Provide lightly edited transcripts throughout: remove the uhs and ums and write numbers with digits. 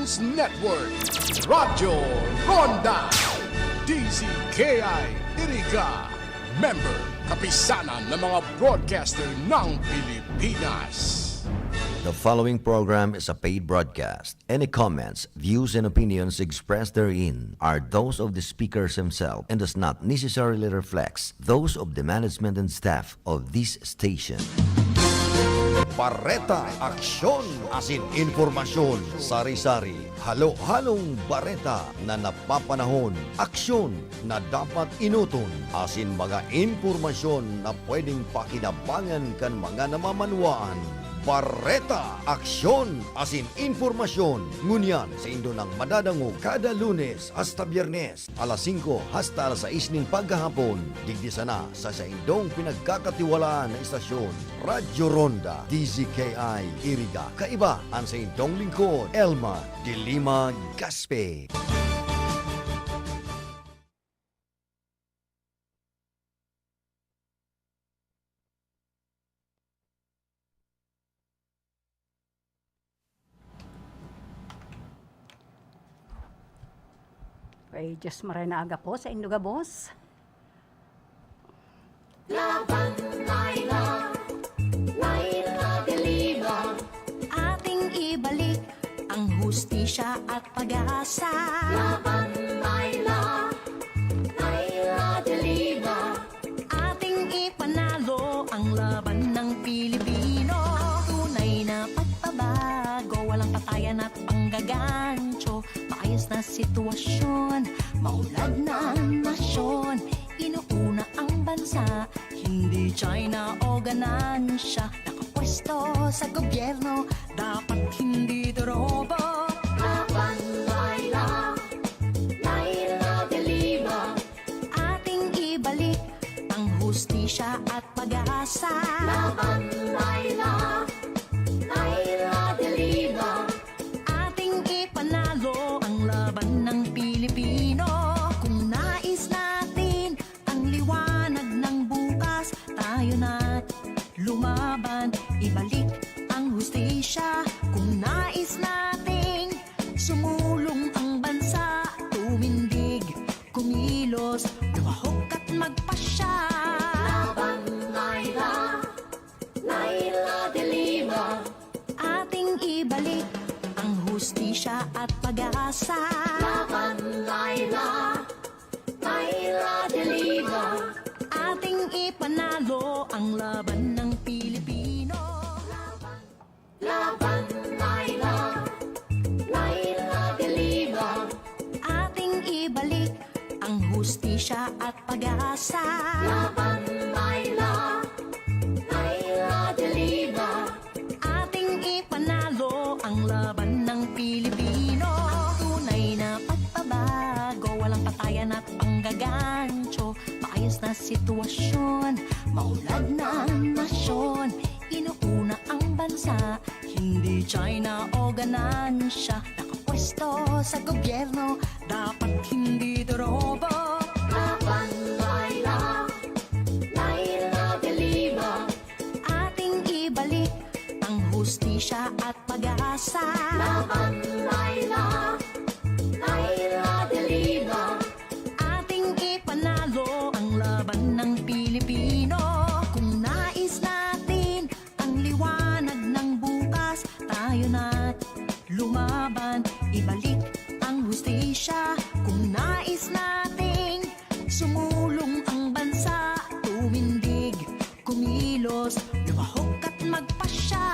Philippines Network, Radyo Ronda, DZKI Iriga, member kapisanan ng mga broadcaster ng Pilipinas. The following program is a paid broadcast. Any comments, views, and opinions expressed therein are those of the speakers themselves and does not necessarily reflect those of the management and staff of this station. Bareta Aksyon, asin informasyon, sari-sari, halo-halong bareta na napapanahon, aksyon na dapat inuton, asin mga informasyon na pwedeng pakinabangan kan mga namamanwaan. Bareta Aksyon, asin informasyon, ngunyan sa indo ng madadango kada Lunes hasta Biyernes, alas 5 hasta alas 6 ng paghahapon, digdi sana sa indong pinagkakatiwalaan na istasyon, Radyo Ronda, DZKI Iriga. Kaiba ang sa indong lingkod, Elma de Lima Gaspe. Kay Diyos maray na aga po sa Induga Boss. Laban, Laila, Laila de Lima. Ating ibalik ang hustisya at pag-asa. Laban, Laila, Laila de Lima. Ating ipanalo ang laban ng Pilipino. Tunay na pagbabago, walang patayan at panggagancho. Maayos na sitwasyon, maulad na nasyon. Inuuna ang bansa, hindi China o ganansya. Nakapwesto sa gobyerno, dapat hindi dorobo. Laban, Laila, Laila de Lima. Ating ibalik ang hustisya at pag-asa. Laban, Laila, Laila de Lima. Ating ipanalo ang laban ng Pilipino. Kung nais natin ang liwanag ng bukas, tayo na't lumaban, ibalik ang hustisya. Kung nais nating sumulong ang bansa, tumindig, kumilos, lumahok at magpasya. Laban, Laila, Laila de Lima. Ating ibalik ang hustisya at pag-asa. Laban, Laila, Laila de Lima. Ating ipanalo ang laban ng Pilipino. Laban, Laila, Laila de Lima. Ating ibalik ang hustisya at pag-asa. Laban, Laila, Laila de Lima. Ating ipanalo ang laban ng Pilipino. Tunay na pagbabago, walang patayan at panggagancho. Maayos na sitwasyon, maulad na nasyon. Inuuna ang bansa, hindi China o ganansya. Nakapwesto sa gobyerno, dapat hindi dorobo. Laban, Laila, Laila de Lima. Ating ibalik ang hustisya at pag-asa. Laban, Laila, Laila de Lima. Ating ipanalo ang laban ng Pilipino. Kung nais natin ang liwanag ng bukas, tayo na't lumaban, ibalik ang hustisya. Kung nais nating sumulong ang bansa, tumindig, kumilos, lumahok at magpasya.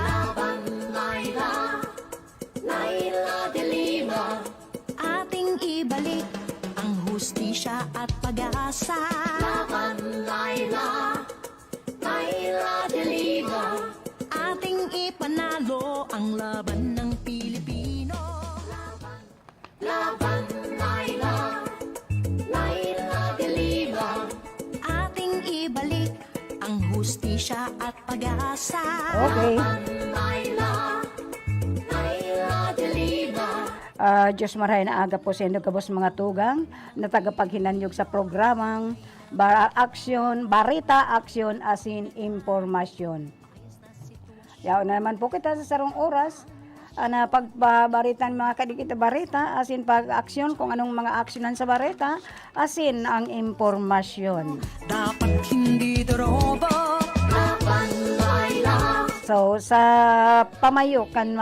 Laban, Laila, Laila de Lima. Ating ibalik ang hustisya at pag-asa. Laban, Laila, Laila de Lima. Ating ipanalo ang laban ng Pilipino. Laban, Laila, Laila de Lima. Ating ibalik ang hustisya at pag-asa. Okay. Laban, Laila, Laila de Lima. Diyos maray na aga po sa Induga Boss mga tugang na tagapaghinanyog sa programang Bareta Aksyon asin Impormasyon. Yaw na naman po kita sa sarong oras na pagbabaritan mga kadikita bareta, asin pag-aksyon kung anong mga aksyonan sa bareta, asin ang impormasyon. Dapat hindi dorobo. Laban Laila. So, sa pamayo kan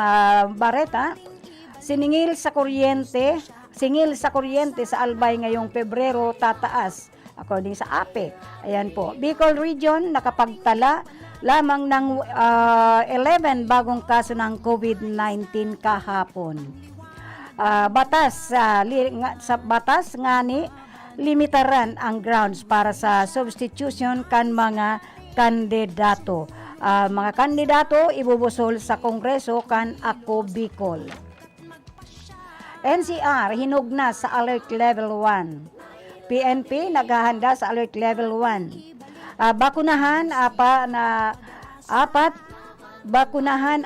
bareta, singil sa kuryente sa Albay ngayong Pebrero tataas according sa APEC. Ayan po. Bicol Region nakapagtala lamang ng 11 bagong kaso ng COVID-19 kahapon. Sa batas ngani limitaran ang grounds para sa substitution kan mga kandidato. Mga kandidato ibubusol sa Kongreso kan Ako Bicol. NCR hinugna sa Alert Level 1. PNP naghahanda sa Alert Level 1. Bakunahan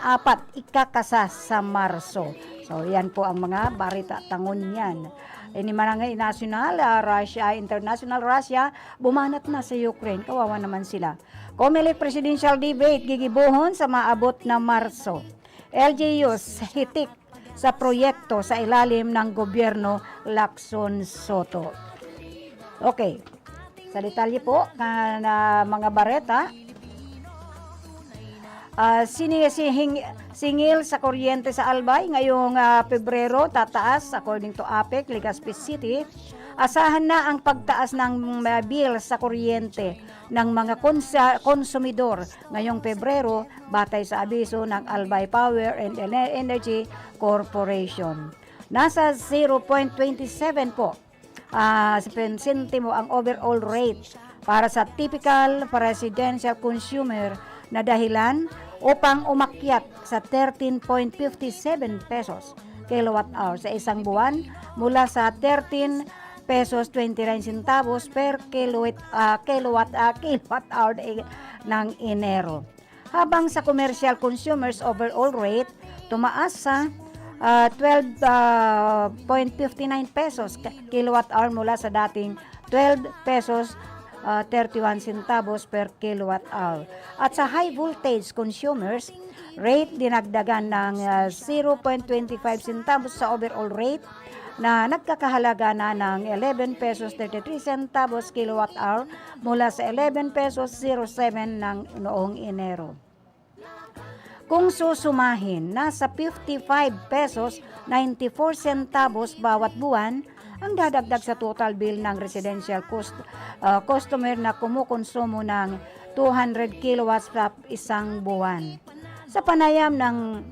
apat ikakasa sa Marso. So yan po ang mga barita tangon yan. Ini manangay national Russia, international Russia bumanat na sa Ukraine. Kawawa naman sila. COMELEC presidential debate gigibuhon sa maabot na Marso. LGUs hitik sa proyekto sa ilalim ng gobyerno Lacson Soto. Okay. Sa detalye po na mga bareta, singil sa kuryente sa Albay ngayong Pebrero tataas according to APEC, Legazpi City. Asahan na ang pagtaas ng bill sa kuryente ng mga konsumidor ngayong Pebrero batay sa abiso ng Albay Power and Energy Corporation. Nasa 0.27 po sentimo ang overall rate para sa typical residential consumer na dahilan upang umakyat sa 13.57 pesos kilowatt hour sa isang buwan mula sa 13 pesos 29 centavos per kilowatt hour ng Enero. Habang sa commercial consumers overall rate tumaas sa 12.59 pesos kilowatt hour mula sa dating 12 pesos 31 centavos per kilowatt hour. At sa high voltage consumers, rate dinagdagan ng 0.25 centavos sa overall rate na nagkakahalaga na ng 11 pesos 33 centavos kilowatt hour mula sa 11 pesos 07 ng noong Enero. Kung susumahin, nasa 55 pesos 94 centavos bawat buwan ang dadagdag sa total bill ng residential customer na kumukonsumo ng 200 kilowatts sa isang buwan. Sa panayam ng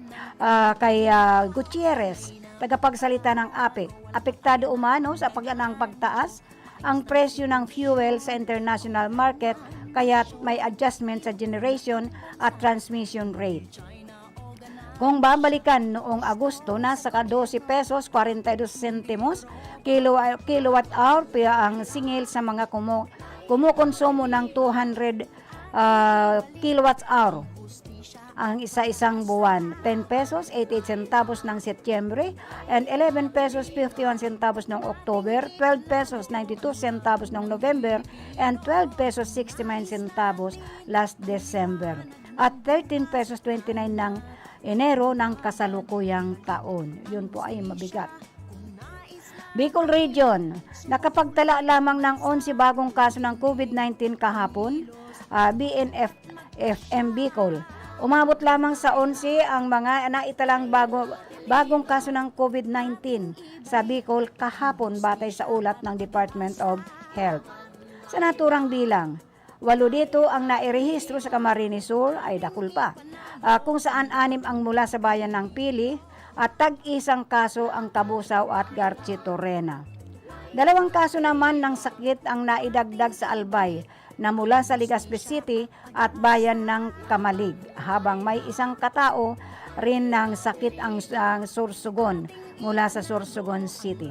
kay Gutierrez, tagapagsalita ng APEC, apektado umano sa pagtaas ang presyo ng fuel sa international market kaya may adjustment sa generation at transmission rate. Kung babalikan noong Agosto, nasa 12 pesos 42 centimos kilowatt hour ang singil sa mga kumukonsumo ng 200 kilowatt hour ang isang buwan. 10 pesos 88 centavos ng Setyembre and 11 pesos 51 centavos ng October, 12 pesos 92 centavos ng November and 12 pesos 69 centavos last December at 13 pesos 29 ng Enero ng kasalukuyang taon. Yun po ay mabigat. Bicol Region, nakapagtala lamang ng 11 bagong kaso ng COVID-19 kahapon. BNFM Bicol, umabot lamang sa 11 ang mga naitalang bagong kaso ng COVID-19 sa Bicol kahapon batay sa ulat ng Department of Health. Sa naturang bilang, 8 dito ang nairehistro sa Camarines Sur ay dakul pa, kung saan 6 ang mula sa bayan ng Pili at tag-isang kaso ang Tabusaw at Garchitorena. 2 kaso naman ng sakit ang naidagdag sa Albay na mula sa Legazpi City at bayan ng Kamalig, habang may 1 katao rin ng sakit ang Sorsogon mula sa Sorsogon City.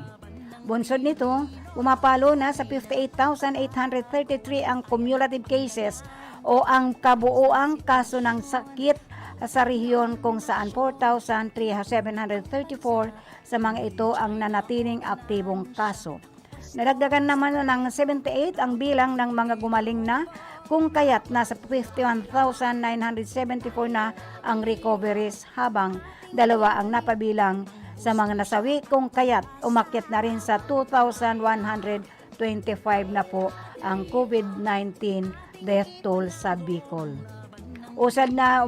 Bunsod nito, pumapalo na sa 58,833 ang cumulative cases o ang kabuoang kaso ng sakit sa rehiyon kung saan 4,734 sa mga ito ang nanatiling aktibong kaso. Nadagdagan naman ng 78 ang bilang ng mga gumaling na kung kaya't nasa 51,974 na ang recoveries habang 2 ang napabilang sa mga nasawi kung kaya't umakyat na rin sa 2,125 na po ang COVID-19 death toll sa Bicol. Usad na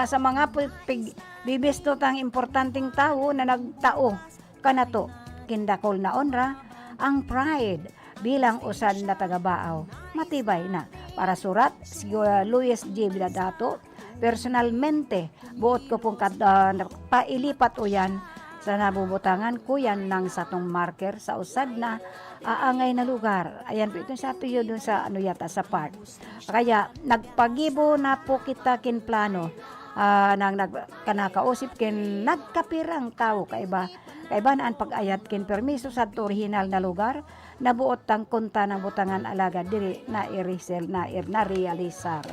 sa mga bibistotang importanteng tao na nagtao kanato kindakol na onra ang pride bilang usad na tagabaaw. Matibay na para surat si Luis J. Biladato, personalmente buot ko pong pailipat o yan sa nabubutangan ko yan ng satong marker sa usad na aangay na lugar. Ayan po ito sa tuyo dun sa sa park. Kaya nagpagibo na po kita kin plano nang kanakausip kin nagkapirang tao kaiba naan pag-ayat kin permiso sa original na lugar na buot tang kunta ng butangan alaga diri na i-resell na realisar.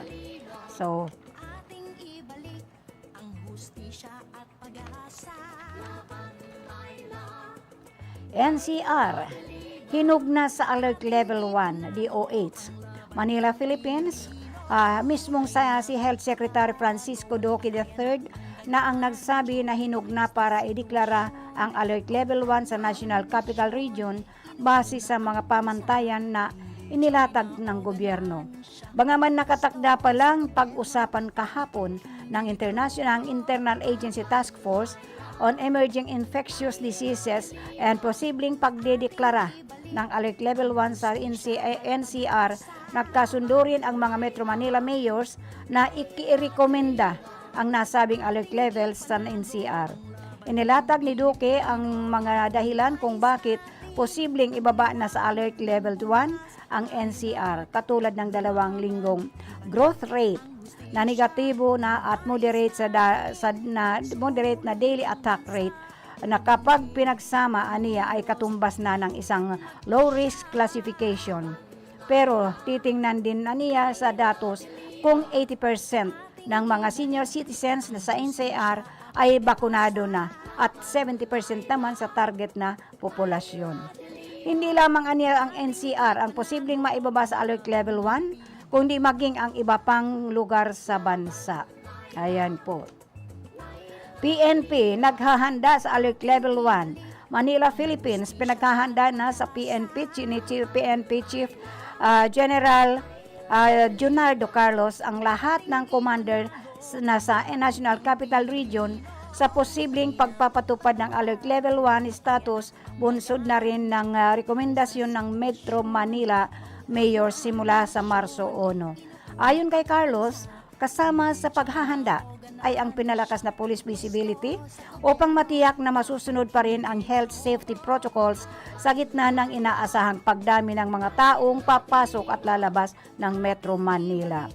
So NCR hinugna sa Alert Level 1 DOH Manila, Philippines. Mismong si Health Secretary Francisco Duque III na ang nagsabi na hinugna para ideklara ang Alert Level 1 sa National Capital Region base sa mga pamantayan na inilatag ng gobyerno. Bangaman nakatakda pa lang pag-usapan kahapon ng Internal Agency Task Force on Emerging Infectious Diseases and posibleng pagdedeklara ng Alert Level 1 sa NCR, nagkasundo rin ang mga Metro Manila mayors na i-rekomenda ang nasabing alert levels sa NCR. Inilatag ni Duque ang mga dahilan kung bakit posibleng ibaba na sa Alert Level 1 ang NCR, katulad ng 2 linggong growth rate na negatibo na at moderate na daily attack rate na kapag pinagsama aniya ay katumbas na ng isang low risk classification. Pero titingnan din aniya sa datos kung 80% ng mga senior citizens na sa NCR ay bakunado na at 70% naman sa target na populasyon. Hindi lamang aniya ang NCR ang posibleng maibaba sa Alert Level 1, kundi maging ang iba pang lugar sa bansa. Ayan po. PNP naghahanda sa Alert Level 1. Manila, Philippines, pinaghahanda na sa PNP Chief General Junardo Carlos ang lahat ng commander na sa National Capital Region sa posibleng pagpapatupad ng Alert Level 1 status, bunsod na rin ng rekomendasyon ng Metro Manila Mayor simula sa Marso 1. Ayon kay Carlos, kasama sa paghahanda ay ang pinalakas na police visibility upang matiyak na masusunod pa rin ang health safety protocols sa gitna ng inaasahang pagdami ng mga taong papasok at lalabas ng Metro Manila.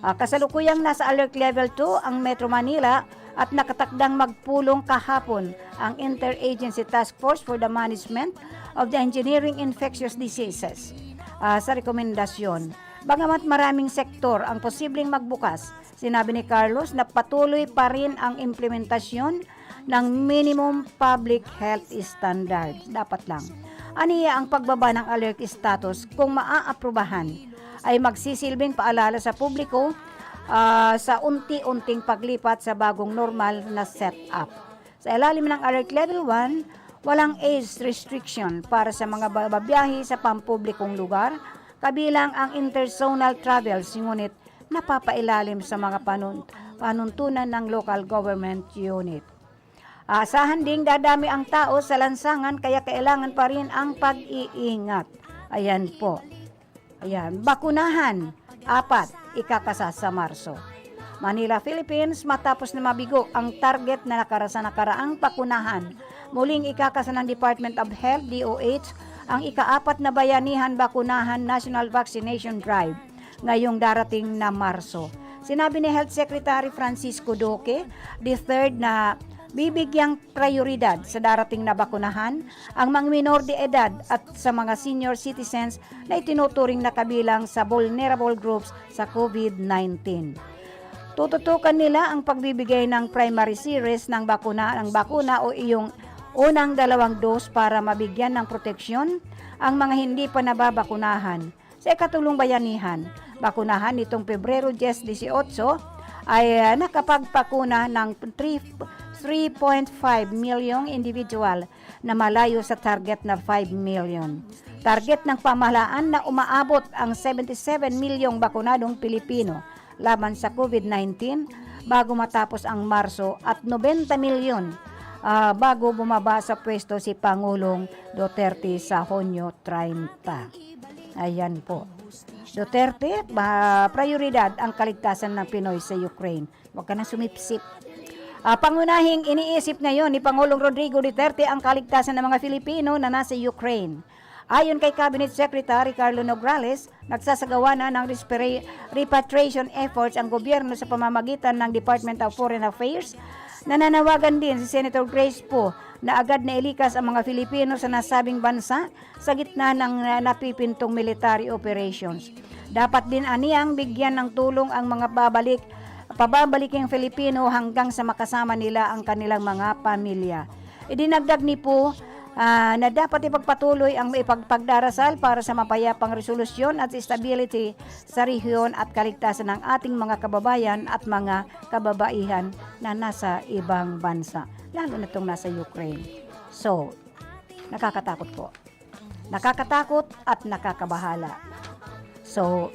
Kasalukuyang nasa Alert Level 2 ang Metro Manila at nakatakdang magpulong kahapon ang Interagency Task Force for the Management of the Engineering Infectious Diseases sa rekomendasyon. Bagamat maraming sektor ang posibleng magbukas, sinabi ni Carlos na patuloy pa rin ang implementasyon ng minimum public health standards. Dapat lang. Aniya ang pagbaba ng alert status kung maaaprubahan ay magsisilbing paalala sa publiko sa unti-unting paglipat sa bagong normal na setup. Sa ilalim ng Alert Level 1, walang age restriction para sa mga babiyahe sa pampublikong lugar, kabilang ang interzonal travels, ngunit napapailalim sa mga panuntunan ng local government unit. Asahan ding dadami ang tao sa lansangan kaya kailangan pa rin ang pag-iingat. Ayan po. Ayan, bakunahan, 4, ikakasa sa Marso. Manila, Philippines, matapos na mabigo ang target na nakaraang bakunahan. Muling ikakasa ng Department of Health, DOH, ang ika-4 na bayanihan bakunahan National Vaccination Drive ngayong darating na Marso. Sinabi ni Health Secretary Francisco Duque, III, na bibigyang prioridad sa darating na bakunahan ang mga minor de edad at sa mga senior citizens na itinuturing na kabilang sa vulnerable groups sa COVID-19. Tututukan nila ang pagbibigay ng primary series ng bakuna o iyong unang 2 dose para mabigyan ng proteksyon ang mga hindi pa nababakunahan. sa ikatulong bayanihan. Bakunahan nitong Pebrero 10-18 ay nakapagpakuna ng 3.5 milyong individual na malayo sa target na 5 million. Target ng pamahalaan na umaabot ang 77 milyong bakunadong Pilipino laban sa COVID-19 bago matapos ang Marso at 90 milyon bago bumaba sa pwesto si Pangulong Duterte sa Hunyo 30. Ayan po. Duterte, prioridad ang kaligtasan ng Pinoy sa Ukraine. Huwag ka na sumipsip. Pangunahing iniisip ngayon ni Pangulong Rodrigo Duterte ang kaligtasan ng mga Filipino na nasa Ukraine. Ayon kay Cabinet Secretary Carlo Nograles, nagsasagawa na ng repatriation efforts ang gobyerno sa pamamagitan ng Department of Foreign Affairs. Nananawagan din si Senator Grace Poe na agad na ilikas ang mga Filipino sa nasabing bansa sa gitna ng napipintong military operations. Dapat din aniyang bigyan ng tulong ang mga pababaliking Filipino hanggang sa makasama nila ang kanilang mga pamilya. Idinagdag ni Poe na dapat ipagpatuloy ang ipagdarasal para sa mapayapang resolusyon at stability sa rehiyon at kaligtasan ng ating mga kababayan at mga kababaihan na nasa ibang bansa, lalo na itong nasa Ukraine. So, nakakatakot po. Nakakatakot at nakakabahala. So,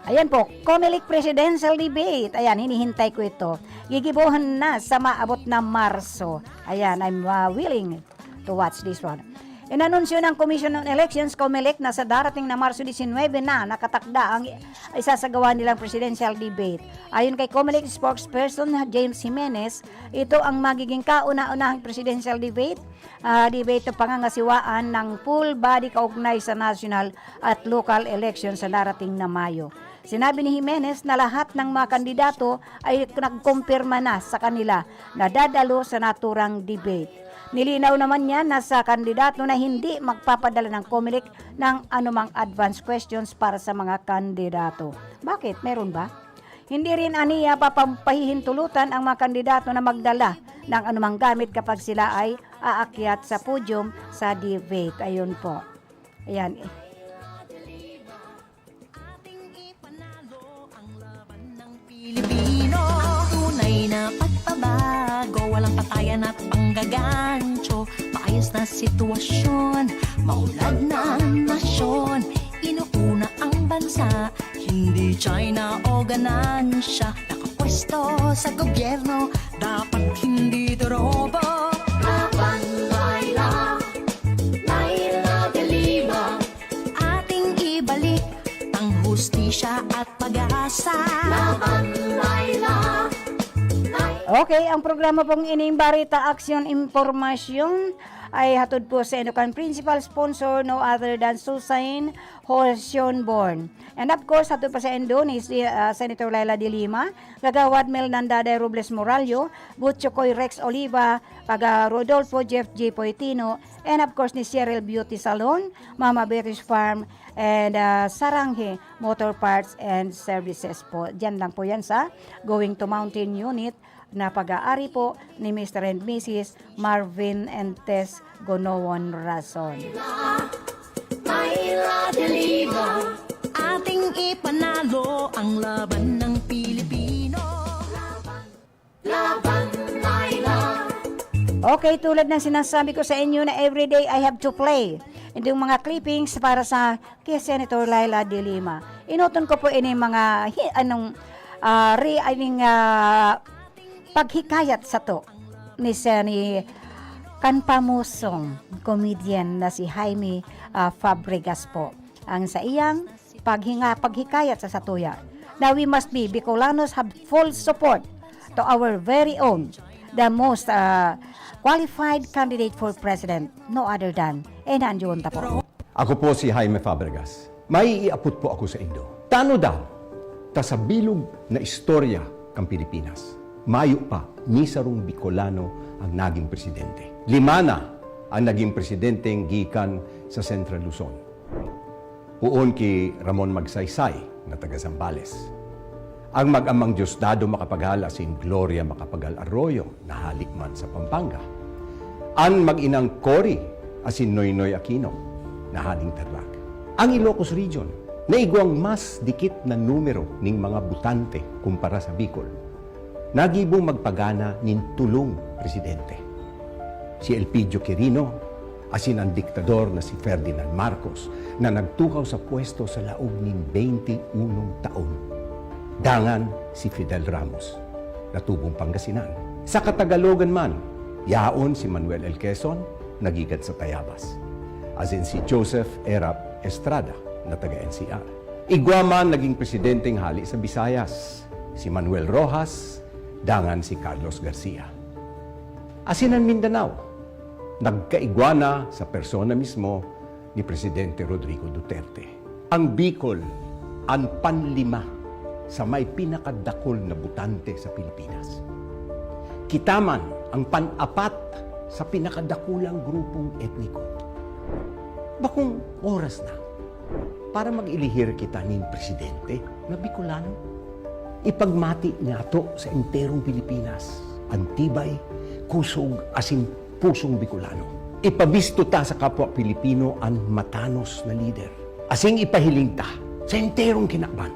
ayan po, COMELEC Presidential Debate. Ayan, hinihintay ko ito. Gigibuhan na sa maabot na Marso. Ayan, I'm willing to watch this one. Inanunsyo ng Commission on Elections, COMELEC, na sa darating na Marso 19 na nakatakda ang isasagawa nilang presidential debate. Ayon kay COMELEC spokesperson James Jimenez, ito ang magiging kauna-unahang presidential debate. Debate na pangangasiwaan ng full body kaugnay sa national at local elections sa darating na Mayo. Sinabi ni Jimenez na lahat ng mga kandidato ay nagkumpirma na sa kanila na dadalo sa naturang debate. Nilinaw naman niya na sa kandidato na hindi magpapadala ng COMELEC ng anumang advance questions para sa mga kandidato. Bakit? Meron ba? Hindi rin aniya papahihintulutan ang mga kandidato na magdala ng anumang gamit kapag sila ay aakyat sa podium sa debate. Ayun po. Ayan. Pilipino, tunay na pagbabago, walang patayan at panggagancho, paayos na sitwasyon, maulad na nasyon, inuuna ang bansa, hindi China o ganansya, nakapwesto sa gobyerno, dapat hindi dorobo. Laban, Laila, Laila de Lima, ating ibalik ang hustisya at pag-asa. Laban, Laila. Okay, ang programa pong Inimbarita Action Informasyon ay hatod po sa Inocan Principal Sponsor, no other than Susain Horsionborn. And of course, hatod pa sa Endo ni Senator Laila de Lima, Kagawad Mel Nandade Robles Morallo, Butchokoy Rex Oliva, Kaga Rodolfo Jeff J. Poetino, and of course ni Cheryl Beauty Salon, Mama Betis Farm, and Saranghe Motor Parts and Services po. Diyan lang po yan sa Going to Mountain Unit na pag-aari po ni Mr. and Mrs. Marvin and Tess Gonowon Rason. Laila de Lima, ating ipanalo ang laban ng Pilipino. Laban, Laila. Okay, tulad ng sinasabi ko sa inyo na everyday I have to play. Ito yung mga clippings para sa kay Senator Laila de Lima. Inuton ko po ini mga paghikayat sa to ni kanpamusong comedian na si Jaime Fabregas po. Ang sa iyang paghikayat sa satuya. Now we must be Bicolanos have full support to our very own, the most qualified candidate for president, no other than Enan Junta po. Ako po si Jaime Fabregas. May iapot po ako sa Indo. Tano daw, ta sa bilog na istorya kang Pilipinas. Mayo pa, ni sarong Bicolano ang naging presidente. 5 na ang naging presidenteng gikan sa Central Luzon. Puon ki Ramon Magsaysay na taga Zambales. Ang mag-amang Diosdado makapaghala sin Gloria Macapagal Arroyo na halikman sa Pampanga. Ang mag-inang Cory asin Noynoy Aquino na haling Tarlac. Ang Ilocos Region, naigwang mas dikit na numero ning mga butante kumpara sa Bicol, nagibong magpagana nin tulong presidente. Si Elpidio Quirino, asin ang diktador na si Ferdinand Marcos na nagtukaw sa pwesto sa laog ning 21 taon. Dangan si Fidel Ramos, natubong Pangasinan. Sa Katagalogan man, yaon si Manuel L. Quezon, nagigad sa Tayabas. Asin si Joseph Erap Estrada, na taga-NCR. Igwaman naging presidenteng hali sa Visayas, si Manuel Rojas, dangan si Carlos Garcia. Asin ang Mindanao, nagkaigwana sa persona mismo ni Presidente Rodrigo Duterte. Ang Bicol, ang panlima sa may pinakadakol na butante sa Pilipinas. Kitaman ang pan-apat sa pinakadakulang grupong etniko. Bakong oras na para mag-ilihir kita ning presidente na Bicolano? Ipagmati niya to sa enterong Pilipinas, antibay, kusog, asin pusong Bicolano. Ipabisto ta sa kapwa Pilipino ang matanos na lider. Asing ipahiling ta sa enterong kinakban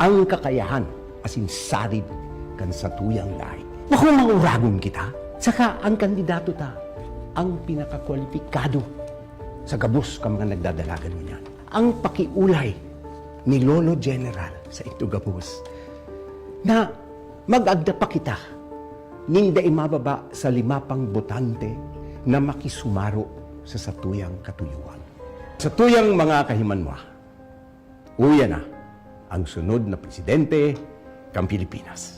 ang kakayahan asin sarid kan sa tuyang lahi. Bakong manguragon kita, saka ang kandidato ta ang pinakakwalipikado sa gabos ka mga nagdadalagan mo niyan. Ang pakiulay ni Lolo General sa ito gabos na mag-agda pa kita ninda imababa sa 5 pang botante na makisumaro sa satuyang katuyuan. Sa tuyang mga kahimanwa, uya na ang sunod na presidente kang Pilipinas.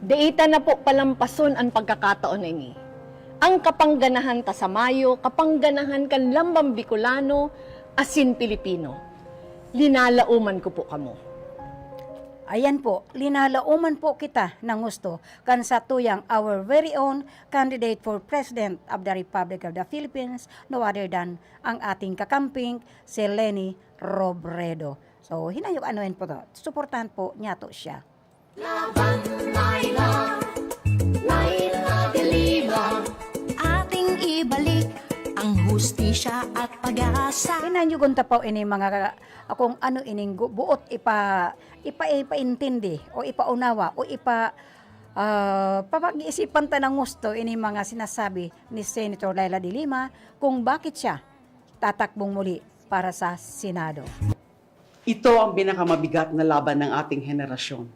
Deita na po palampason ang pagkakataon ini. Ang kapangganahan ta sa Mayo, kapangganahan kan lambang Bicolano, asin Pilipino. Linalauman ko po kamo. Ayan po, linalauman po kita ng gusto kan sa tuyang our very own candidate for President of the Republic of the Philippines, no other than ang ating kakamping, si Leni Robredo. So, hinayok anuin po to. Suportahan po niya to siya. Ating ibalik ang hustisya at pag-asa. Hinayok ta po ini mga akong ano ining buot ipaintindi o ipaunawa o papag-iisipan ta ng gusto ini mga sinasabi ni Senator Laila de Lima kung bakit siya tatakbong muli para sa Senado. Ito ang pinakamabigat na laban ng ating henerasyon.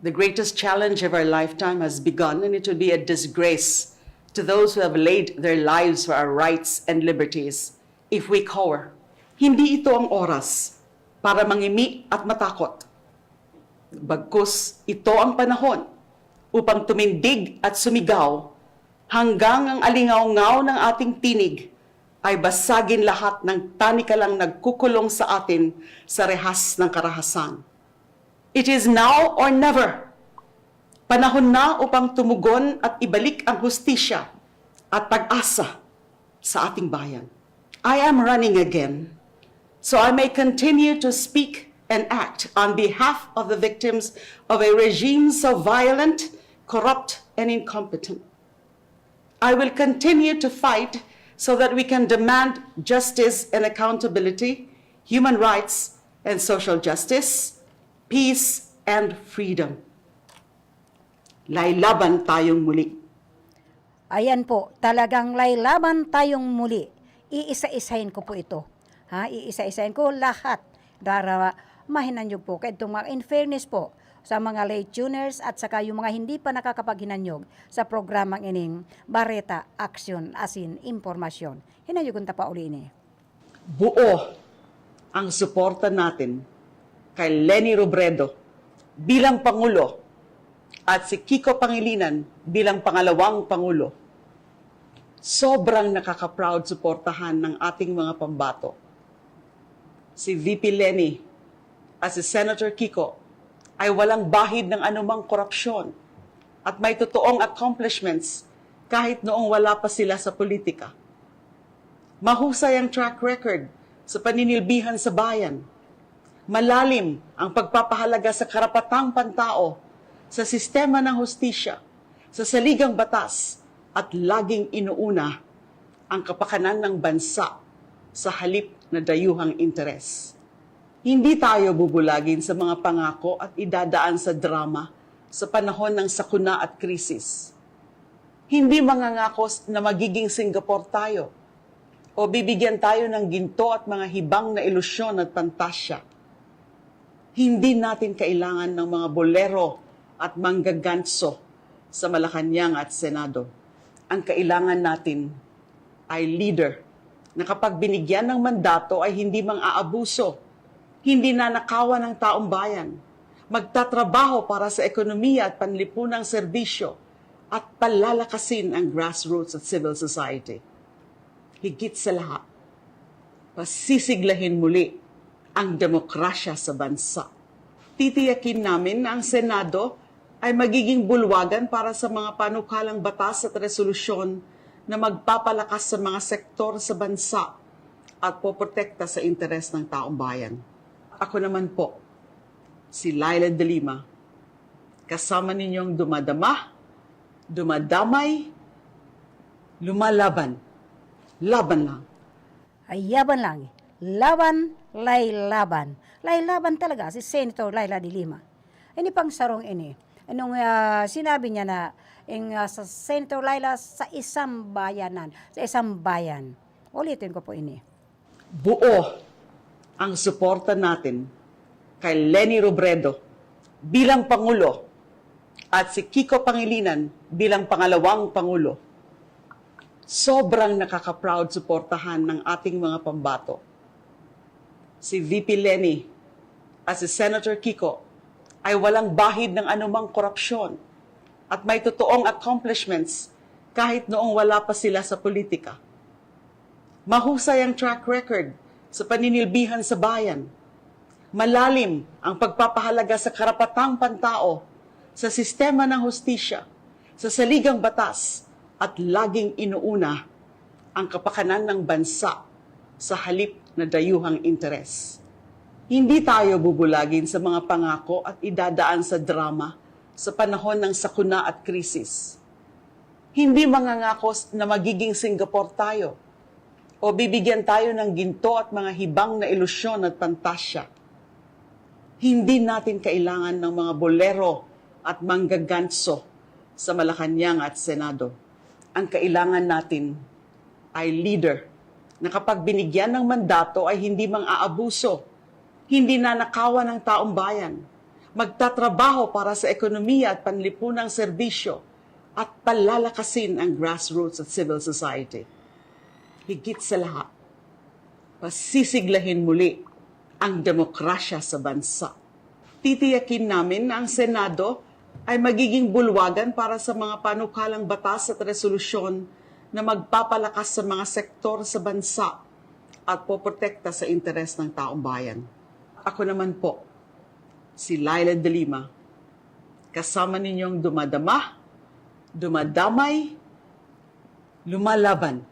The greatest challenge of our lifetime has begun, and it will be a disgrace to those who have laid their lives for our rights and liberties if we cower. Hindi ito ang oras para mangimi at matakot. Bagkus, ito ang panahon upang tumindig at sumigaw hanggang ang alingaw-ngaw ng ating tinig ay basagin lahat ng tanikalang nagkukulong sa atin sa rehas ng karahasan. It is now or never. Panahon na upang tumugon at ibalik ang hustisya at pag-asa sa ating bayan. I am running again, so I may continue to speak and act on behalf of the victims of a regime so violent, corrupt, and incompetent. I will continue to fight so that we can demand justice and accountability, human rights and social justice, peace and freedom. Laylaban tayong muli. Ayan po, talagang laylaban tayong muli. Iisa-isahin ko po ito. Iisa-isahin ko lahat. Para mahinanyog po. Kaya itong mga in fairness po sa mga late tuners at saka yung mga hindi pa nakakapaghinanyog sa programang ining Bareta Action asin Impormasyon. Hinanyog ta pa uli ini. Buo ang suporta natin kay Leni Robredo bilang Pangulo at si Kiko Pangilinan bilang pangalawang Pangulo. Sobrang nakaka-proud suportahan ng ating mga pambato. Si VP Leni at si Senator Kiko ay walang bahid ng anumang korupsyon at may totoong accomplishments kahit noong wala pa sila sa politika. Mahusay ang track record sa paninilbihan sa bayan. Malalim ang pagpapahalaga sa karapatang pantao, sa sistema ng hustisya, sa saligang batas, at laging inuuna ang kapakanan ng bansa sa halip na dayuhang interes. Hindi tayo bubulagin sa mga pangako at idadaan sa drama sa panahon ng sakuna at krisis. Hindi mangangako na magiging Singapore tayo o bibigyan tayo ng ginto at mga hibang na ilusyon at pantasya. Hindi natin kailangan ng mga bolero at manggaganso sa Malacanang at Senado. Ang kailangan natin ay leader na kapag binigyan ng mandato ay hindi mang-aabuso, hindi nanakawan ng taong bayan, magtatrabaho para sa ekonomiya at panlipunang serbisyo at palalakasin ang grassroots at civil society. Higit sa lahat, pasisiglahin muli ang demokrasya sa bansa. Titiyakin namin na ang Senado ay magiging bulwagan para sa mga panukalang batas at resolusyon na magpapalakas sa mga sektor sa bansa at poprotekta sa interes ng taong bayan. Ako naman po, si Laila de Lima, kasama ninyong dumadama, dumadamay, lumalaban. Laban lang. Ay yaban lang. Laban, laylaban. Laylaban talaga si Senator Laila de Lima. Ini pang sarong ini. Anong sinabi niya na sa Senator Laila sa isang bayanan, sa isang bayan. Ulitin ko po ini. Buo ang suporta natin kay Leni Robredo bilang Pangulo at si Kiko Pangilinan bilang pangalawang Pangulo. Sobrang nakaka-proud suportahan ng ating mga pambato. Si VP Leni at si Senator Kiko ay walang bahid ng anumang korupsyon at may totoong accomplishments kahit noong wala pa sila sa politika. Mahusay ang track record sa paninilbihan sa bayan. Malalim ang pagpapahalaga sa karapatang pantao, sa sistema ng hustisya, sa saligang batas, at laging inuuna ang kapakanan ng bansa sa halip na dayuhang interes. Hindi tayo bubulagin sa mga pangako at idadaan sa drama sa panahon ng sakuna at krisis. Hindi mangangako na magiging Singapore tayo o bibigyan tayo ng ginto at mga hibang na ilusyon at pantasya. Hindi natin kailangan ng mga bolero at manggaganso sa Malacanang at Senado. Ang kailangan natin ay leader na kapag binigyan ng mandato ay hindi mang-aabuso, hindi nanakawan ng taong bayan, magtatrabaho para sa ekonomiya at panlipunang serbisyo at palalakasin ang grassroots at civil society. Higit sa lahat, pasisiglahin muli ang demokrasya sa bansa. Titiyakin namin na ang Senado ay magiging bulwagan para sa mga panukalang batas at resolusyon na magpapalakas sa mga sektor sa bansa at poprotekta sa interes ng taong bayan. Ako naman po, si Laila de Lima, kasama ninyong dumadama, dumadamay, lumalaban.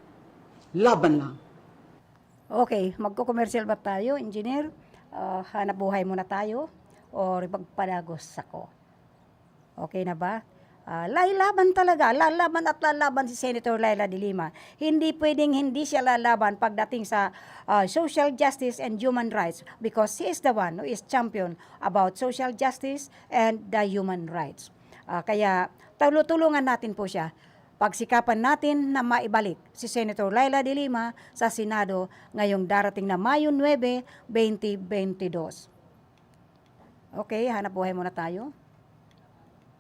Laban lang. Okay, magko-commercial ba tayo, engineer? Hanap buhay muna tayo o magpadagos ako? Okay na ba? Lalaban talaga. Lalaban at lalaban si Senator Laila de Lima. Hindi pwedeng hindi siya lalaban pagdating sa social justice and human rights because he is the one who is champion about social justice and the human rights. Kaya tulungan natin po siya. Pagsikapan natin na maibalik si Senator Laila de Lima sa Senado ngayong darating na Mayo 9, 2022. Okay, hanap buhay muna tayo.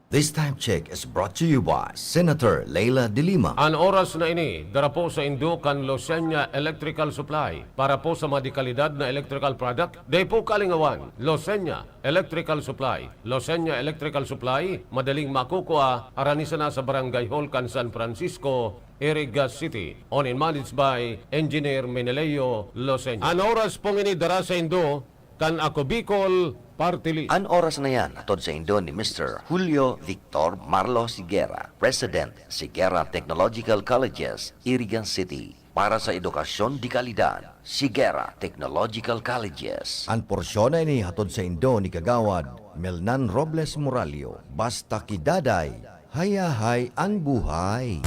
This time check is brought to you by Senator Laila de Lima. Ang oras na ini, dara po sa Indukan Losenya Electrical Supply para po sa madikalidad na electrical product. Day po kalingawan, Losenya Electrical Supply. Losenya Electrical Supply, madaling makukuha, aranisa na sa Barangay Holcan, San Francisco, Iriga City. On and managed by Engineer Meneleo Losenya. Ang oras pong ini, dara sa Indo, kan ako Bicol, Party List. An oras na yan, atod sa Indo ni Mr. Julio Victor Marlo Siguera, President, Siguera Technological Colleges, Irigan City. Para sa edukasyon di kalidad, Siguera Technological Colleges. An porsyon na ini hatod sa Indo ni Kagawad Melnan Robles Moralio. Basta kidaday, hayahay ang buhay.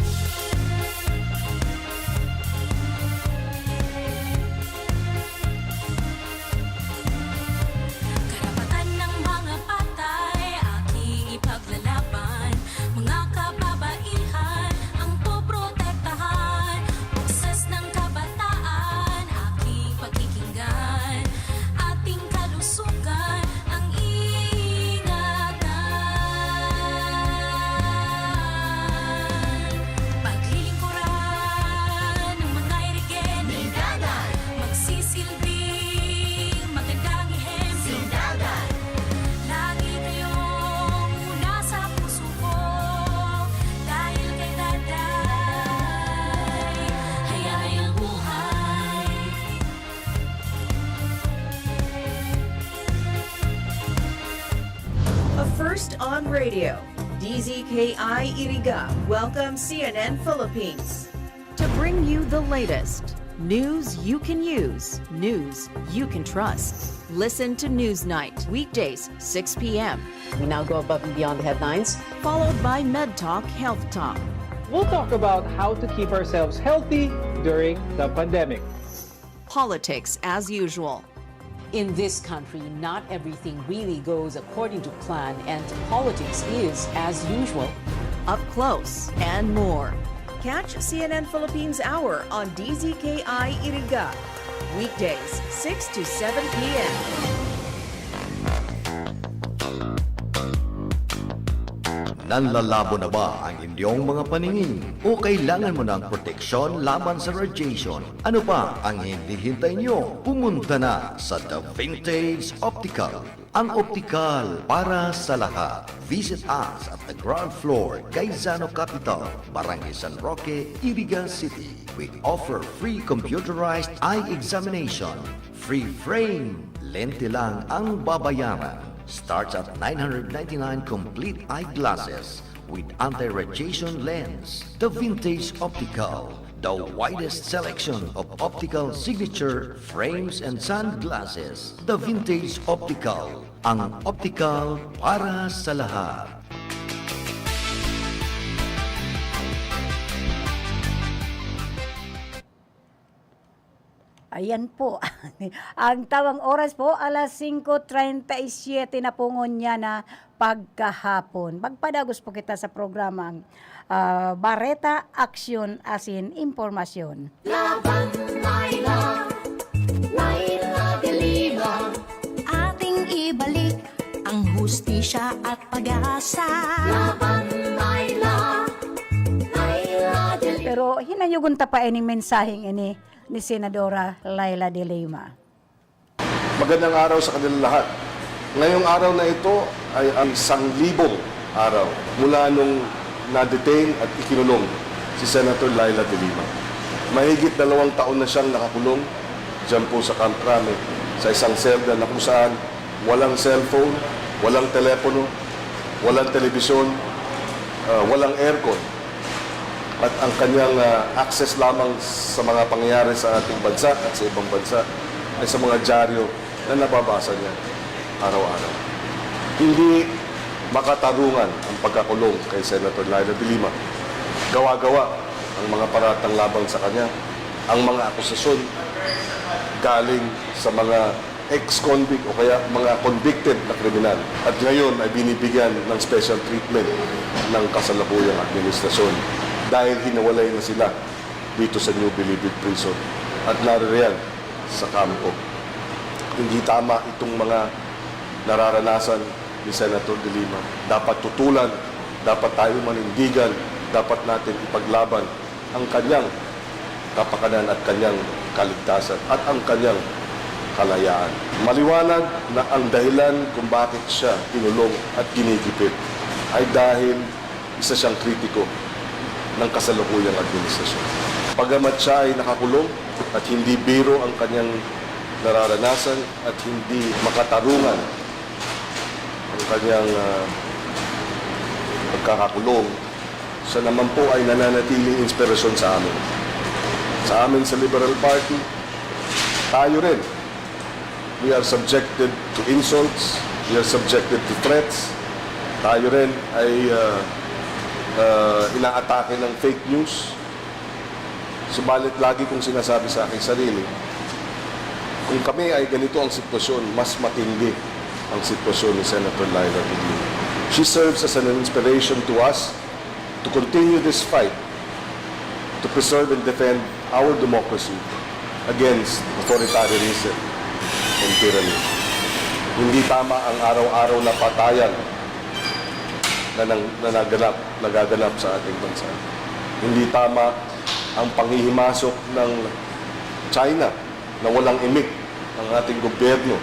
First on radio, DZKI Iriga welcomes CNN Philippines to bring you the latest news you can use, news you can trust. Listen to Newsnight, weekdays, 6 p.m. We now go above and beyond the headlines. Followed by Med Talk, Health Talk. We'll talk about how to keep ourselves healthy during the pandemic. Politics as usual. In this country, not everything really goes according to plan, and politics is as usual. Up close and more. Catch CNN Philippines Hour on DZKI Iriga. Weekdays, 6 to 7 p.m. Nanlalabo na ba ang inyong mga paningin? O kailangan mo ng proteksyon laban sa radiation? Ano pa ang hindi hintay nyo? Pumunta na sa The Vintage Optical. Ang optical para sa lahat. Visit us at the ground floor, Gaisano Capital, Barangay San Roque, Iriga City. We offer free computerized eye examination. Free frame. Lente lang ang babayaran. Starts at 999 complete eyeglasses with anti-radiation lens. The Vintage Optical, the widest selection of optical signature frames and sunglasses. The Vintage Optical, ang optical para sa lahat. Ayan po. Ang tawang oras po, alas 5:37 na po ngunya na pagkahapon. Magpadagos po kita sa programang Bareta, Aksyon, Asin, Impormasyon. Laban, Laila, Laila de Lima. Ating ibalik ang hustisya at pag-asa. Laban, Laila, Laila de Lima. Pero hinayugon ta pa ining mensaheng ini ni Senadora Laila de Lima. Magandang araw sa kanilang lahat. Ngayong araw na ito ay ang 1,000 araw mula nung na-detain at ikinulong si Senator Laila de Lima. Mahigit 2 taon na siyang nakakulong dyan po sa Camp Crame sa isang selda na kung saan walang cellphone, walang telepono, walang telebisyon, walang aircon. At ang kanyang access lamang sa mga pangyayari sa ating bansa at sa ibang bansa ay sa mga dyaryo na nababasa niya araw-araw. Hindi makatarungan ang pagkakulong kay Senator Laila de Lima. Gawa-gawa ang mga paratang laban sa kanya, ang mga akusasyon galing sa mga ex-convict o kaya mga convicted na kriminal. At ngayon ay binibigyan ng special treatment ng kasalukuyang administrasyon dahil hinawalay na sila dito sa New Bilibid Prison at naririyan sa kampo. Hindi tama itong mga nararanasan ni Senator de Lima. Dapat tutulan, dapat tayo manindigan, dapat natin ipaglaban ang kanyang kapakanan at kanyang kaligtasan at ang kanyang kalayaan. Maliwanag na ang dahilan kung bakit siya inulong at kinigipit ay dahil isa siyang kritiko ng kasalukuyang administrasyon. Pagamat siya ay nakakulong at hindi biro ang kanyang nararanasan at hindi makatarungan ang kanyang pagkakakulong, siya naman po ay nananatiling inspirasyon sa amin. Sa amin sa Liberal Party, tayo rin. We are subjected to insults, we are subjected to threats. Tayo rin ay inaatake ng fake news. Subalit lagi kong sinasabi sa aking sarili, kung kami ay ganito ang sitwasyon, mas matindi ang sitwasyon ni Senator Laila de Lima. She serves as an inspiration to us to continue this fight to preserve and defend our democracy against authoritarianism and tyranny. Hindi tama ang araw-araw na patayan na nagaganap sa ating bansa. Hindi tama ang panghihimasok ng China na walang imik ang ating gobyerno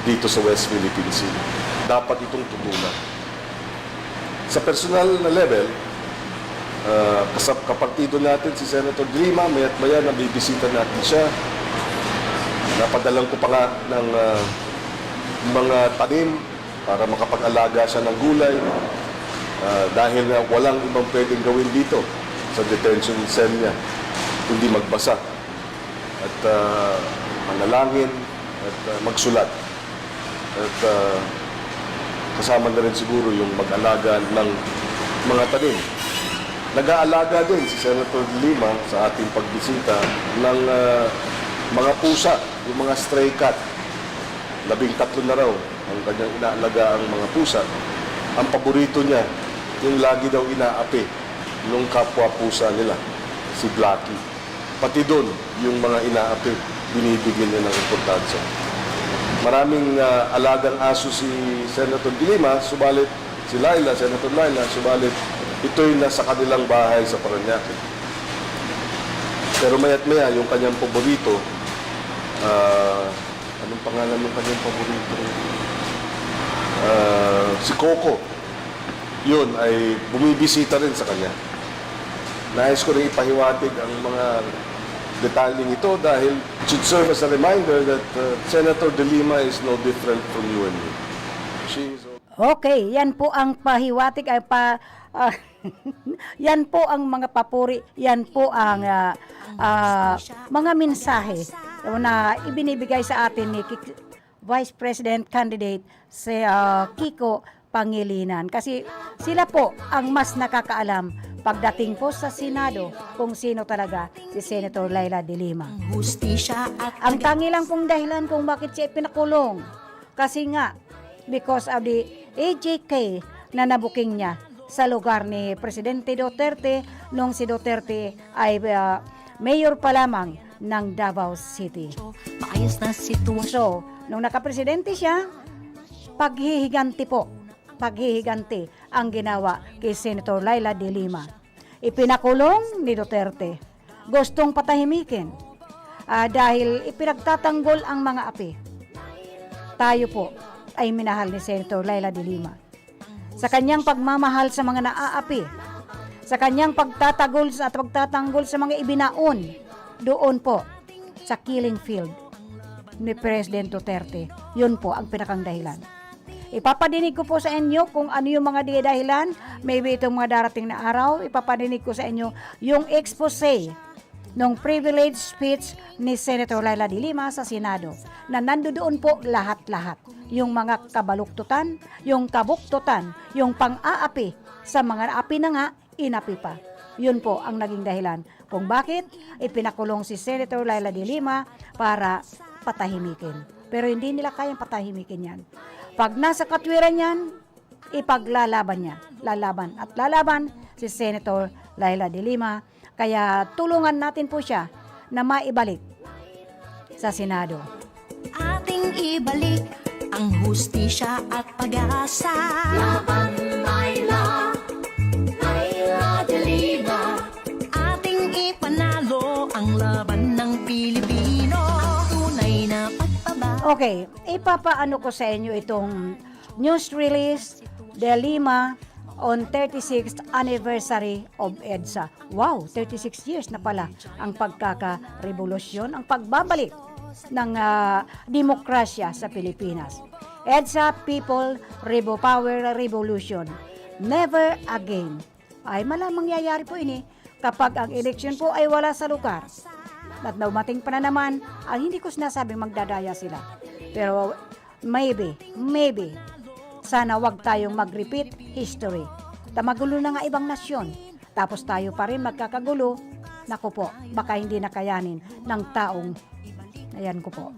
dito sa West Philippine Sea. Dapat itong tutulan. Sa personal na level, kapartido natin si Senator de Lima, maya't maya nabibisita natin siya. Napadalang ko pa nga ng mga tanim para makapag-alaga siya ng gulay dahil nga walang ibang pwedeng gawin dito sa detention cell niya, kundi magbasa at manalangin at magsulat. At kasama na rin siguro yung mag-alaga ng mga tanim. Nag-aalaga din si Senator Lima sa ating pagbisita ng mga pusa, yung mga stray cat. 13 na raw ang kanyang inaalaga ang mga pusa. Ang paborito niya, yung lagi daw inaapi nung kapwa pusa nila, si Blackie. Pati doon, yung mga inaapi, binibigyan niya ng importansya. Maraming alagang aso si Senator De Lima, subalit si Senator Laila, subalit ito'y nasa kanilang bahay sa Parañaque. Pero maya't maya, yung kanyang paborito, anong pangalan ng kanyang paborito? Si Coco. Yun ay bumibisita rin sa kanya. Nais ko rin ipahiwatig ang mga detalyeng ito dahil it should serve as a reminder that Senator De Lima is no different from you and me. Okay, yan po ang pahiwatig ay yan po ang mga papuri, yan po ang mga mensahe na ibinibigay sa atin ni Vice President candidate si Kiko Pangilinan. Kasi sila po ang mas nakakaalam pagdating po sa Senado kung sino talaga si Senator Laila De Lima. Ang tangi lang pong dahilan kung bakit siya pinakulong. Kasi nga, because of the AJK na nabuking niya sa lugar ni Presidente Duterte nung si Duterte ay mayor pa lamang ng Davao City. So, nung nakapresidente siya, paghihiganti ang ginawa kay Senator Laila De Lima. Ipinakulong ni Duterte. Gustong patahimikin dahil ipinagtatanggol ang mga api. Tayo po ay minahal ni Senator Laila De Lima. Sa kanyang pagmamahal sa mga naaapi, sa kanyang pagtatanggol sa mga ibinaon doon po sa killing field ni President Duterte. Yun po ang pinakang dahilan. Ipapadinig ko po sa inyo kung ano yung mga dahilan, maybe itong mga darating na araw, ipapadinig ko sa inyo yung expose ng privilege speech ni Senator Laila De Lima sa Senado na nandoon po lahat-lahat. Yung mga kabaluktutan, yung kabuktutan, yung pang-aapi sa mga api na nga, inapi pa. Yun po ang naging dahilan kung bakit ipinakulong si Senator Laila De Lima para patahimikin. Pero hindi nila kayang patahimikin yan. Pag nasa katwiran yan, ipaglalaban niya. Lalaban si Senator Laila De Lima. Kaya tulungan natin po siya na maibalik sa Senado. Ating ibalik ang hustisya at pag-asa. Laban Laila, Laila De Lima. Ating ipanalo ang laban ng Pilipino. Tunay na pagpaba. Okay, ipapaano ko sa inyo itong news release De Lima on 36th anniversary of EDSA. Wow, 36 years na pala ang pagkaka-revolusyon, ang pagbabalik ng demokrasya sa Pilipinas. EDSA People Power Revolution. Never again. Ay malamang mangyayari po ini kapag ang eleksyon po ay wala sa lugar. At dumating pa na naman, hindi ko sinasabing magdadaya sila. Pero maybe, sana wag tayong mag-repeat history. Magulo na nga ibang nasyon. Tapos tayo pa rin magkakagulo. Naku po, baka hindi nakayanin ng taong. Ayan ko po.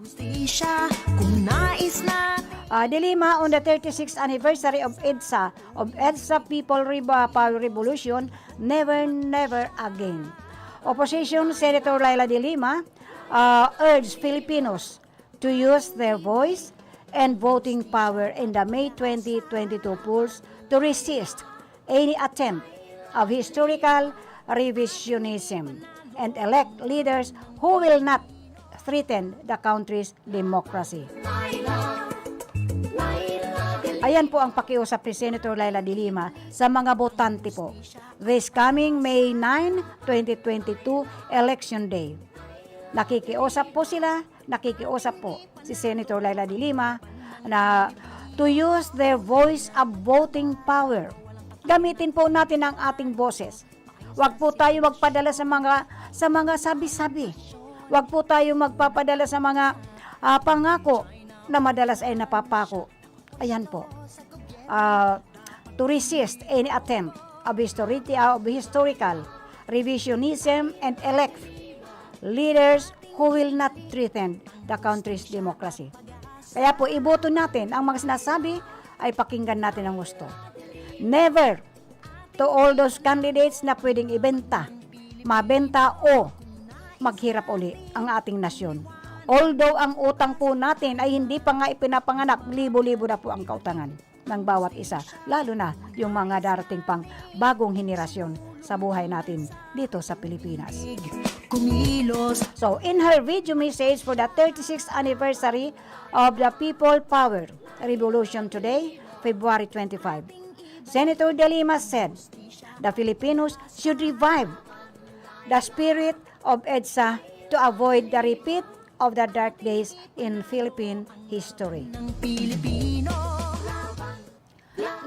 De Lima on the 36th anniversary of EDSA People Power Revolution, never again. Opposition Senator Laila De Lima urged Filipinos to use their voice and voting power in the May 2022 polls to resist any attempt of historical revisionism and elect leaders who will not threaten the country's democracy. Ayan po ang pakiusap ni Senator Laila De Lima sa mga botante po. This coming May 9, 2022 Election Day. Nakikiusap po si Senator Laila De Lima na to use their voice of voting power. Gamitin po natin ang ating boses. Huwag po tayo magpadala sa mga sabi-sabi. Huwag po tayo magpapadala sa mga pangako na madalas ay napapako. Ayan po. To resist any attempt of historical revisionism and elect leaders who will not threaten the country's democracy. Kaya po, iboto natin ang mga sinasabi ay pakinggan natin ang gusto. Never to all those candidates na pwedeng ibenta, mabenta o maghirap uli ang ating nasyon. Although ang utang po natin ay hindi pa nga ipinapanganak, libo-libo na po ang kautangan ng bawat isa, lalo na yung mga darating pang bagong henerasyon sa buhay natin dito sa Pilipinas. So, in her video message for the 36th anniversary of the People Power Revolution today, February 25, Senator De Lima said the Filipinos should revive the spirit of EDSA to avoid the repeat of the dark days in Philippine history.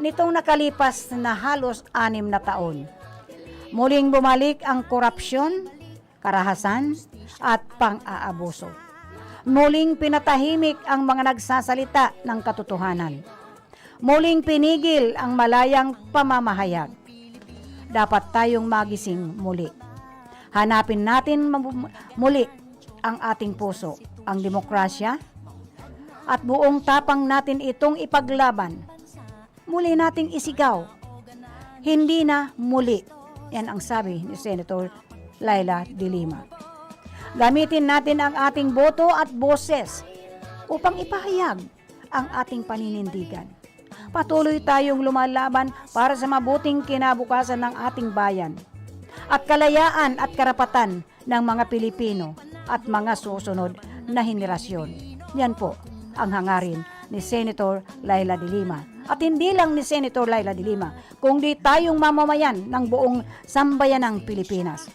Nitong nakalipas na halos 6 na taon, muling bumalik ang korupsyon, karahasan at pang-aabuso. Muling pinatahimik ang mga nagsasalita ng katotohanan. Muling pinigil ang malayang pamamahayag. Dapat tayong magising muli. Hanapin natin muli ang ating puso, ang demokrasya, at buong tapang natin itong ipaglaban. Muli nating isigaw. Hindi na muli. Yan ang sabi ni Senator Laila De Lima. Gamitin natin ang ating boto at boses upang ipahayag ang ating paninindigan. Patuloy tayong lumalaban para sa mabuting kinabukasan ng ating bayan at kalayaan at karapatan ng mga Pilipino at mga susunod na henerasyon. Yan po ang hangarin ni Senator Laila De Lima. At hindi lang ni Senator Laila De Lima, kundi tayong mamamayan ng buong sambayan ng Pilipinas.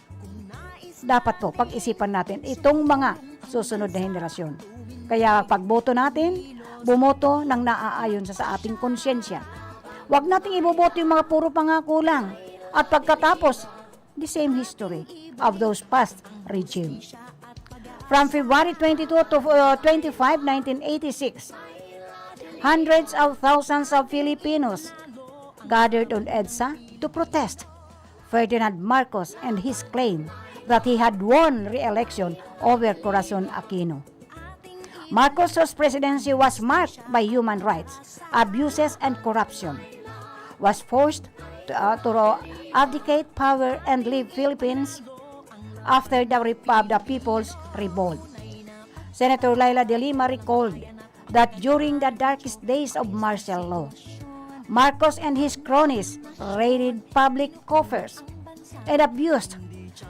Dapat po pag-isipan natin itong mga susunod na henerasyon. Kaya pagboto natin, bumoto ng naaayon sa ating konsyensya. Huwag nating iboboto yung mga puro pangako lang. At pagkatapos, the same history of those past regimes. From February 22 to 25, 1986, hundreds of thousands of Filipinos gathered on EDSA to protest Ferdinand Marcos and his claim that he had won re-election over Corazon Aquino. Marcos' presidency was marked by human rights abuses and corruption. Was forced to abdicate power and leave Philippines after the people's revolt. Senator Laila De Lima recalled that during the darkest days of martial law, Marcos and his cronies raided public coffers and abused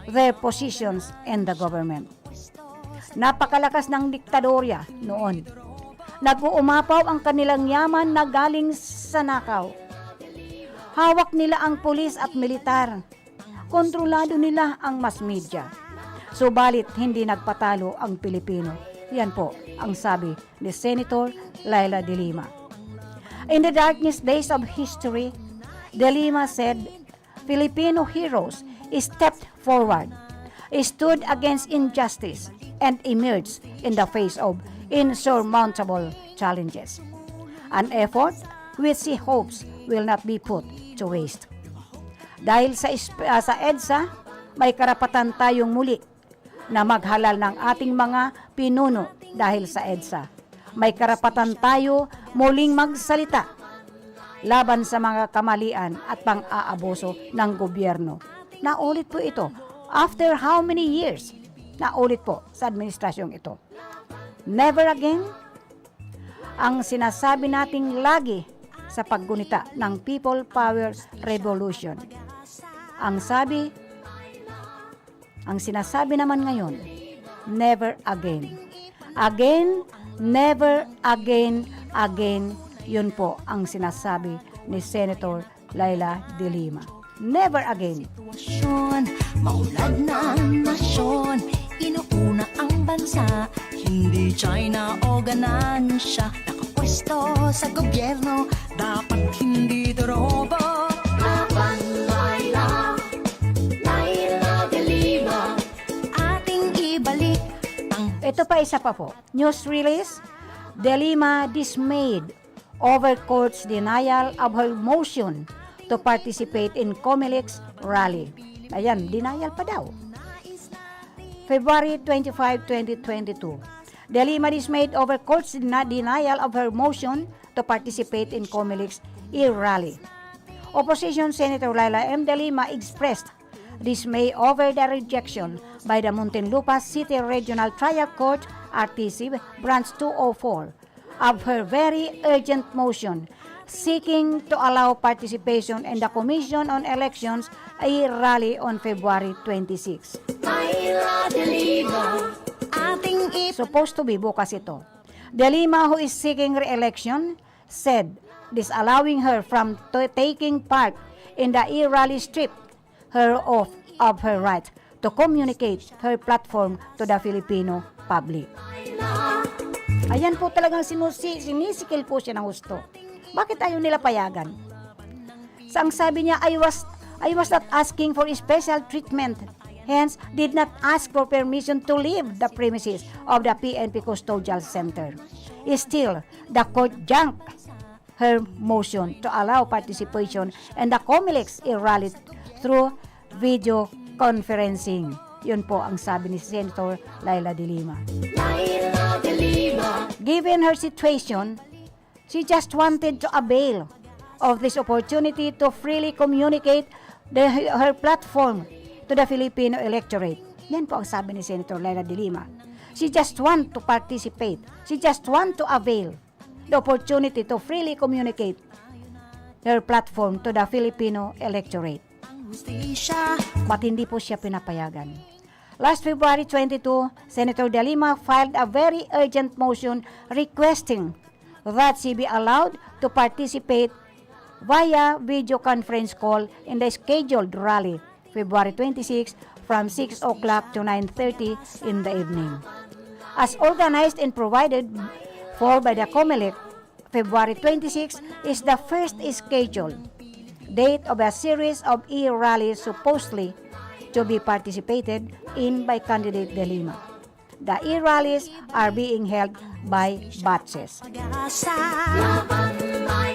their positions in the government. Napakalakas ng diktadorya noon. Nag-uumapaw ang kanilang yaman na galing sa nakaw. Hawak nila ang pulis at militar. Kontrolado nila ang mass media. Subalit hindi nagpatalo ang Pilipino. Yan po ang sabi ni Senator Laila De Lima. In the darkest days of history, De Lima said, Filipino heroes stepped forward, stood against injustice, and emerged in the face of insurmountable challenges. An effort which she hopes will not be put to waste. Dahil sa EDSA, may karapatan tayong muli na maghalal ng ating mga pinuno dahil sa EDSA. May karapatan tayo muling magsalita laban sa mga kamalian at pang-aabuso ng gobyerno. Naulit po ito. After how many years? Naulit po sa administrasyong ito. Never again? Ang sinasabi nating lagi sa paggunita ng People Power Revolution. Ang sinasabi naman ngayon, never again. Again, never again, again. Yun po ang sinasabi ni Senator Laila De Lima. Never again. Maulad na nasyon, inuuna ang bansa, hindi China o ganansya. pwesto sa gobyerno, dapat hindi dorobo. Laban Laila, Laila de Lima, ating ibalik ang... Ito pa isa pa po. News release, De Lima dismayed over court's denial of her motion to participate in COMELEC's rally. Ayan, denial pa daw. February 25, 2022. De Lima dismayed over court's denial of her motion to participate in COMELEC's e-rally. Opposition Senator Laila M. De Lima expressed dismay over the rejection by the Muntinlupa City Regional Trial Court, RTC, Branch 204, of her very urgent motion seeking to allow participation in the Commission on Elections e-rally on February 26. Laila de Lima, ating Supposed to be bukas ito. De Lima, who is seeking re-election, said disallowing her from taking part in the e-rally stripped her of her right to communicate her platform to the Filipino public. Ayan po talagang sinisikil po siya ng gusto. Bakit ayaw nila payagan? So, ang sabi niya, I was not asking for special treatment, hence did not ask for permission to leave the premises of the PNP Custodial Center. Still, the court junked her motion to allow participation in the COMELEC's rally through video conferencing. Yun po ang sabi ni Senator Laila de Lima. Laila de Lima. Given her situation, she just wanted to avail of this opportunity to freely communicate her platform to the Filipino electorate. Yan po ang sabi ni Senator Laila de Lima. She just want to participate. She just want to avail the opportunity to freely communicate her platform to the Filipino electorate. But hindi po siya pinapayagan. Last February 22, Senator De Lima filed a very urgent motion requesting that she be allowed to participate via video conference call in the scheduled rally February 26 from 6 o'clock to 9:30 in the evening. As organized and provided for by the COMELEC, February 26 is the first scheduled date of a series of e-rallies supposedly to be participated in by candidate De Lima. The e-rallies are being held by batches.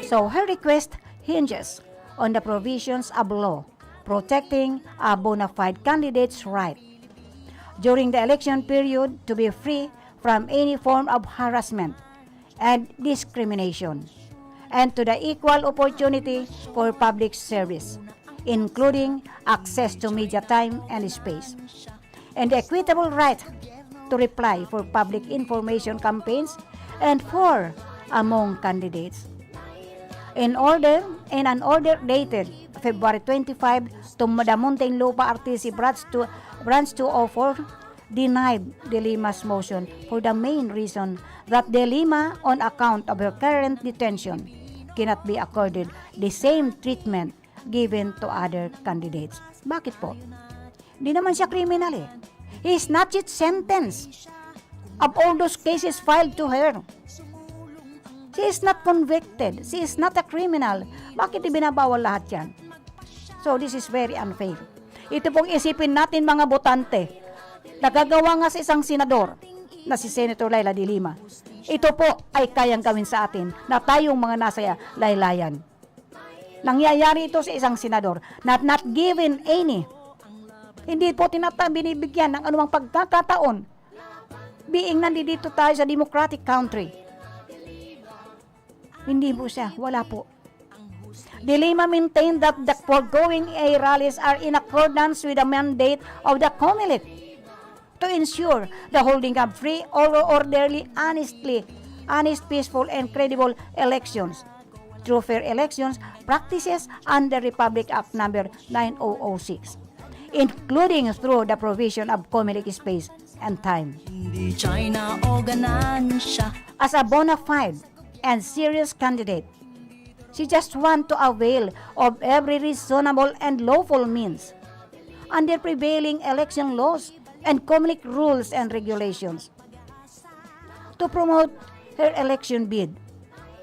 So her request hinges on the provisions of law protecting a bona fide candidate's right during the election period to be free from any form of harassment and discrimination, and to the equal opportunity for public service, including access to media time and space, and the equitable right to reply for public information campaigns and for among candidates. In an order dated February 25 to the Muntinlupa RTC Branch 204 denied De Lima's motion for the main reason that De Lima, on account of her current detention, cannot be accorded the same treatment given to other candidates. Bakit po? Hindi naman siya criminal eh. He is not yet sentenced of all those cases filed to her. She is not convicted. She is not a criminal. Bakit ibinabawal lahat yan? So this is very unfair. Ito pong isipin natin mga botante. Nagagawa nga sa isang senador na si Senator Laila de Lima. Ito po ay kayang gawin sa atin na tayong mga nasa laylayan. Nangyayari ito sa isang senador not given any. Hindi po binibigyan ng anumang pagkakataon being nandito tayo sa democratic country. Hindi po siya, wala po. De Lima maintained that the foregoing rallies are in accordance with the mandate of the COMELEC to ensure the holding of free, orderly, honest, peaceful, and credible elections through fair elections practices under Republic Act No. 9006, including through the provision of COMELEC space and time. As a bona fide and serious candidate, she just wants to avail of every reasonable and lawful means under prevailing election laws and COMELEC rules and regulations to promote her election bid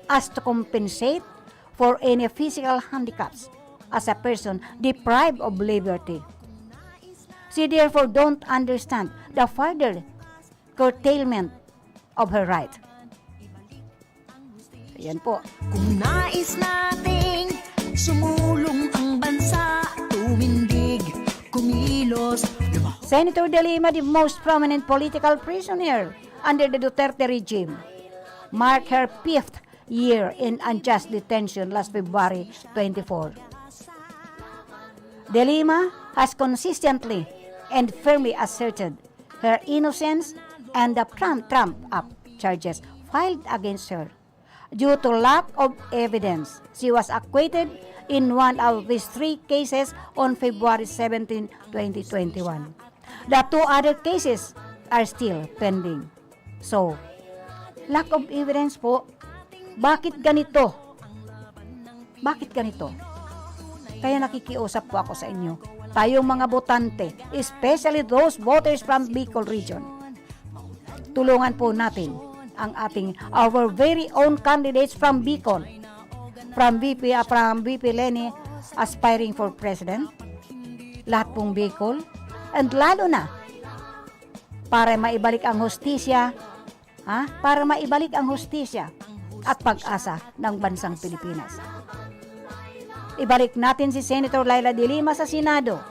as to compensate for any physical handicaps as a person deprived of liberty. She therefore don't understand the further curtailment of her right. Ayan po. Kung nais nating sumulong ang bansa, tumindig, kumilos, Senator De Lima, the most prominent political prisoner under the Duterte regime, marked her 5th year in unjust detention last February 24. De Lima has consistently and firmly asserted her innocence and the trump-up charges filed against her. Due to lack of evidence, she was acquitted in one of these 3 cases on February 17, 2021. The 2 other cases are still pending. So, lack of evidence po. Bakit ganito? Bakit ganito? Kaya nakikiusap po ako sa inyo, tayong mga botante, especially those voters from Bicol region. Tulungan po natin ang our very own candidates from Bicol, from VP Leni aspiring for president, lahat pong Bicol, and lalo na para maibalik ang hustisya, para maibalik ang hustisya at pag-asa ng bansang Pilipinas. Ibalik natin si Senator Laila de Lima sa Senado.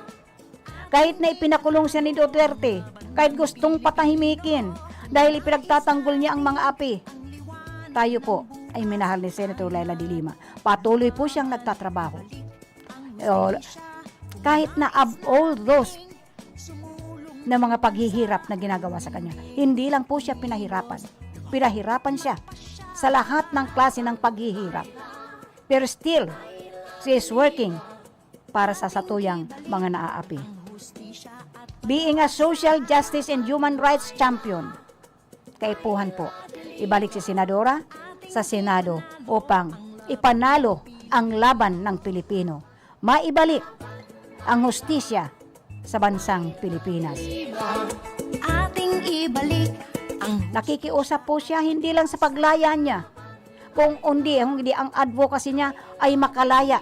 Kahit na ipinakulong siya ni Duterte, kahit gustong patahimikin dahil ipinagtatanggol niya ang mga api, tayo po ay minahal ni Senator Laila de Lima. Patuloy po siyang nagtatrabaho. Kahit na of all those na mga paghihirap na ginagawa sa kanya, hindi lang po siya pinahirapan. Pinahirapan siya sa lahat ng klase ng paghihirap. Pero still, she is working para sa satuyang mga naaapi. Being a social justice and human rights champion, kaipuhan po, ibalik si Senadora sa Senado upang ipanalo ang laban ng Pilipino. Maibalik ang hustisya sa bansang Pilipinas. ating ibalik ang Nakikiusap po siya hindi lang sa paglaya niya, kung hindi ang advocacy niya ay makalaya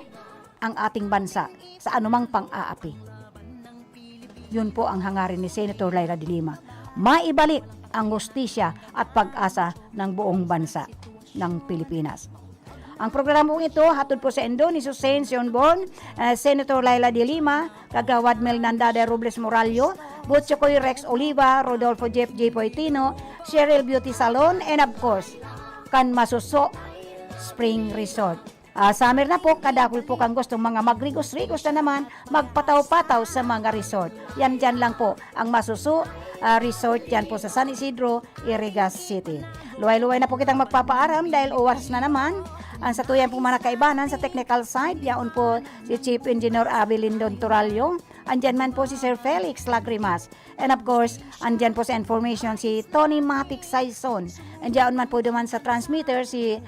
ang ating bansa sa anumang pang-aapi. Yun po ang hangarin ni Senator Laila de Lima. Maibalik ang hustisya at pag-asa ng buong bansa ng Pilipinas. Ang programang ito, hatod po sa Indo ni Susan Sionborn, Senator Laila de Lima, Kagawad Mel Nandada Robles Morallo, Butchokoy Rex Oliva, Rodolfo Jeff J. Poitino, Cheryl Beauty Salon, and of course, Kan Masuso Spring Resort. Summer na po, kadakul po kang gustong mga magrigos-rigos na naman, magpataw-pataw sa mga resort. Yan dyan lang po, ang Masuso Resort yan po sa San Isidro, Irigas City. Luway-luway na po kitang magpapaaram dahil oras na naman. Ang satuyan po mga kaibanan sa technical side, yaon po si Chief Engineer Abilindon Turalyo. Andyan man po si Sir Felix Lagrimas. And of course, andyan po sa information si Tony Matic Saison. Andyan man po duman sa transmitter si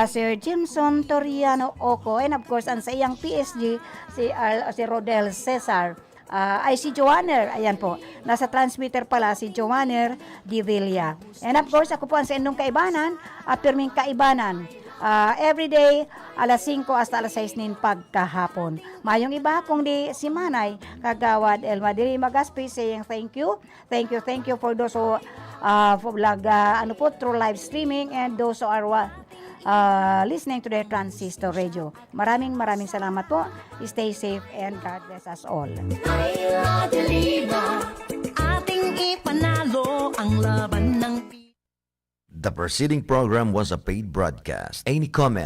Sir Jimson Toriano Oco. And of course, ang sa iyang PSG, si Rodel Cesar. Ay si Joanner, ayan po. Nasa transmitter pala si Joanner Di Villa. And of course, ako po ang sa inyong kaibanan at pirming kaibanan. Every day, alas 5 hasta alas 6 nin pagkahapon. Mayong iba, kung di si Manay, Kagawad Elma Diri Magaspi saying thank you for those who through live streaming and those who are listening to the Transistor Radio. Maraming salamat po. Stay safe and God bless us all. Laila de Lima, ating ipanalo ang laban ng The preceding program was a paid broadcast. Any comment,